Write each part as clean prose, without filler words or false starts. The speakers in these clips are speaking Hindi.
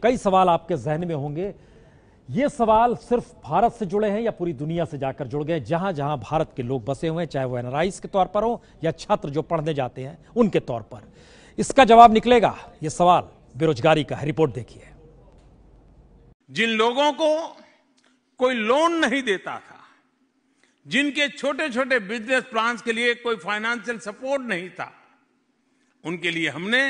कई सवाल आपके जहन में होंगे। ये सवाल सिर्फ भारत से जुड़े हैं या पूरी दुनिया से जाकर जुड़ गए, जहां जहां भारत के लोग बसे हुए हैं, चाहे वो एनआरआईज के तौर पर हो या छात्र जो पढ़ने जाते हैं उनके तौर पर। इसका जवाब निकलेगा। ये सवाल बेरोजगारी का है। रिपोर्ट देखिए। जिन लोगों को कोई लोन नहीं देता था, जिनके छोटे छोटे बिजनेस प्लान्स के लिए कोई फाइनेंशियल सपोर्ट नहीं था, उनके लिए हमने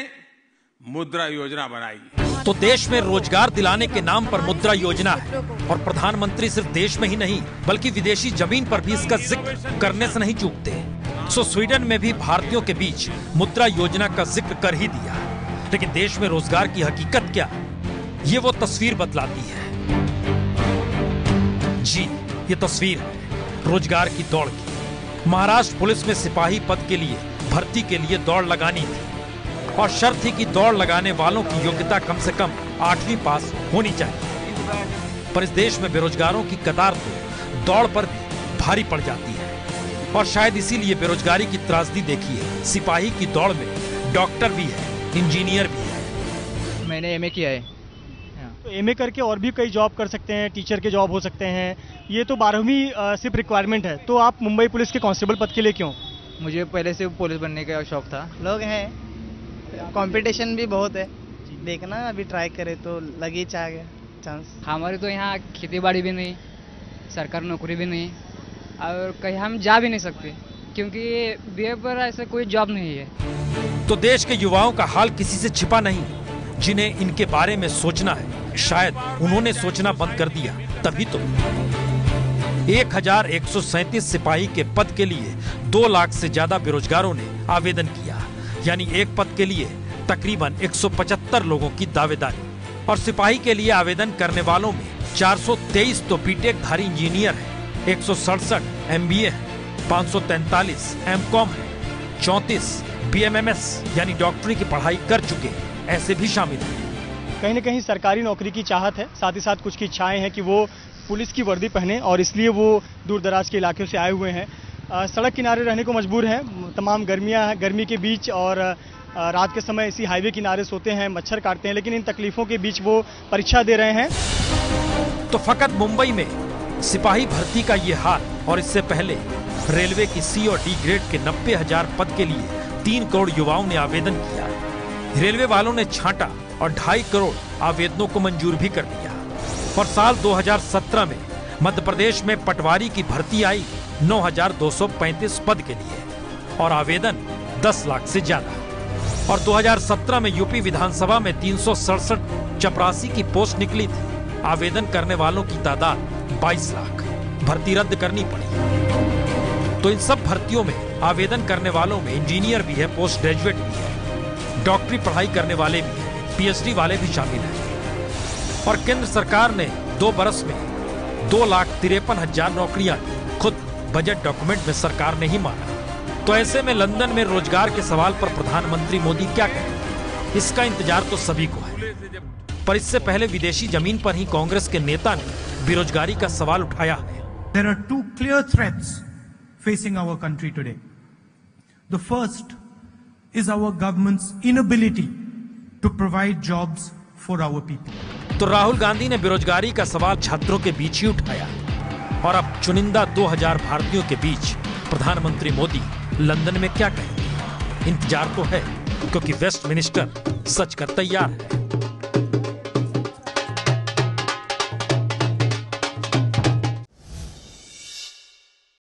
मुद्रा योजना बनाई। तो देश में रोजगार दिलाने के नाम पर मुद्रा योजना है और प्रधानमंत्री सिर्फ देश में ही नहीं बल्कि विदेशी जमीन पर भी इसका जिक्र करने से नहीं चूकते। सो स्वीडन में भी भारतीयों के बीच मुद्रा योजना का जिक्र कर ही दिया। लेकिन देश में रोजगार की हकीकत क्या, ये वो तस्वीर बतलाती है। जी, ये तस्वीर है रोजगार की दौड़ की। महाराष्ट्र पुलिस में सिपाही पद के लिए भर्ती के लिए दौड़ लगानी थी और शर्त थी कि दौड़ लगाने वालों की योग्यता कम से कम 8वीं पास होनी चाहिए। पर इस देश में बेरोजगारों की कतार तो दौड़ पर भी भारी पड़ जाती है और शायद इसीलिए बेरोजगारी की त्रासदी देखी है। सिपाही की दौड़ में डॉक्टर भी है, इंजीनियर भी है। मैंने एमए किया है। तो एमए करके और भी कई जॉब कर सकते हैं, टीचर के जॉब हो सकते हैं। ये तो 12वीं सिर्फ रिक्वायरमेंट है। तो आप मुंबई पुलिस के कांस्टेबल पद के लिए क्यों? मुझे पहले से पुलिस बनने का शौक था। लोग हैं, कंपटीशन भी बहुत है, देखना अभी ट्राई करे तो लगी चांस। हमारे तो यहाँ खेती बाड़ी भी नहीं, सरकारी नौकरी भी नहीं और कहीं हम जा भी नहीं सकते क्योंकि बीए पर ऐसा कोई जॉब नहीं है। तो देश के युवाओं का हाल किसी से छिपा नहीं, जिन्हें इनके बारे में सोचना है। शायद उन्होंने सोचना बंद कर दिया, तभी तो 1137 सिपाही के पद के लिए 2 लाख से ज्यादा बेरोजगारों ने आवेदन किया, यानी एक पद के लिए तकरीबन 175 लोगों की दावेदारी। और सिपाही के लिए आवेदन करने वालों में 423 तो बीटेक धारी इंजीनियर है, 167 एमबीए है, 543 एमकॉम है, 34 बीएमएमएस यानी डॉक्टरी की पढ़ाई कर चुके ऐसे भी शामिल हैं। कहीं न कहीं सरकारी नौकरी की चाहत है, साथ ही साथ कुछ की इच्छाएं हैं कि वो पुलिस की वर्दी पहने और इसलिए वो दूर दराज के इलाकों से आए हुए हैं। सड़क किनारे रहने को मजबूर हैं। तमाम गर्मी के बीच और रात के समय इसी हाईवे किनारे सोते हैं, मच्छर काटते हैं, लेकिन इन तकलीफों के बीच वो परीक्षा दे रहे हैं। तो फकत मुंबई में सिपाही भर्ती का ये हाल और इससे पहले रेलवे की सी और डी ग्रेड के 90,000 पद के लिए 3 करोड़ युवाओं ने आवेदन किया। रेलवे वालों ने छांटा और 2.5 करोड़ आवेदनों को मंजूर भी कर दिया। और साल 2017 में मध्य प्रदेश में पटवारी की भर्ती आई 9,235 पद के लिए और आवेदन 10 लाख से ज्यादा। और 2017 में यूपी विधानसभा में 367 चपरासी की पोस्ट निकली थी। आवेदन करने वालों की तादाद 22 लाख। भर्ती रद्द करनी पड़ी। तो इन सब भर्तियों में आवेदन करने वालों में इंजीनियर भी है, पोस्ट ग्रेजुएट भी है, डॉक्टरी पढ़ाई करने वाले भी हैं, पीएचडी वाले भी शामिल हैं। और केंद्र सरकार ने 2 बरस में 2,53,000 नौकरियां खुद बजट डॉक्यूमेंट में सरकार ने ही माना। तो ऐसे में लंदन में रोजगार के सवाल पर प्रधानमंत्री मोदी क्या कहें, इसका इंतजार तो सभी को है। पर इससे पहले विदेशी जमीन पर ही कांग्रेस के नेता ने बेरोजगारी का सवाल उठाया है। There are 2 clear threats facing our country today. The first is our government's inability to provide jobs for our people. तो राहुल गांधी ने बेरोजगारी का सवाल छात्रों के बीच ही उठाया और अब चुनिंदा 2000 भारतीयों के बीच प्रधानमंत्री मोदी लंदन में क्या कहें, इंतजार तो है क्योंकि वेस्टमिनिस्टर सच कर तैयार है।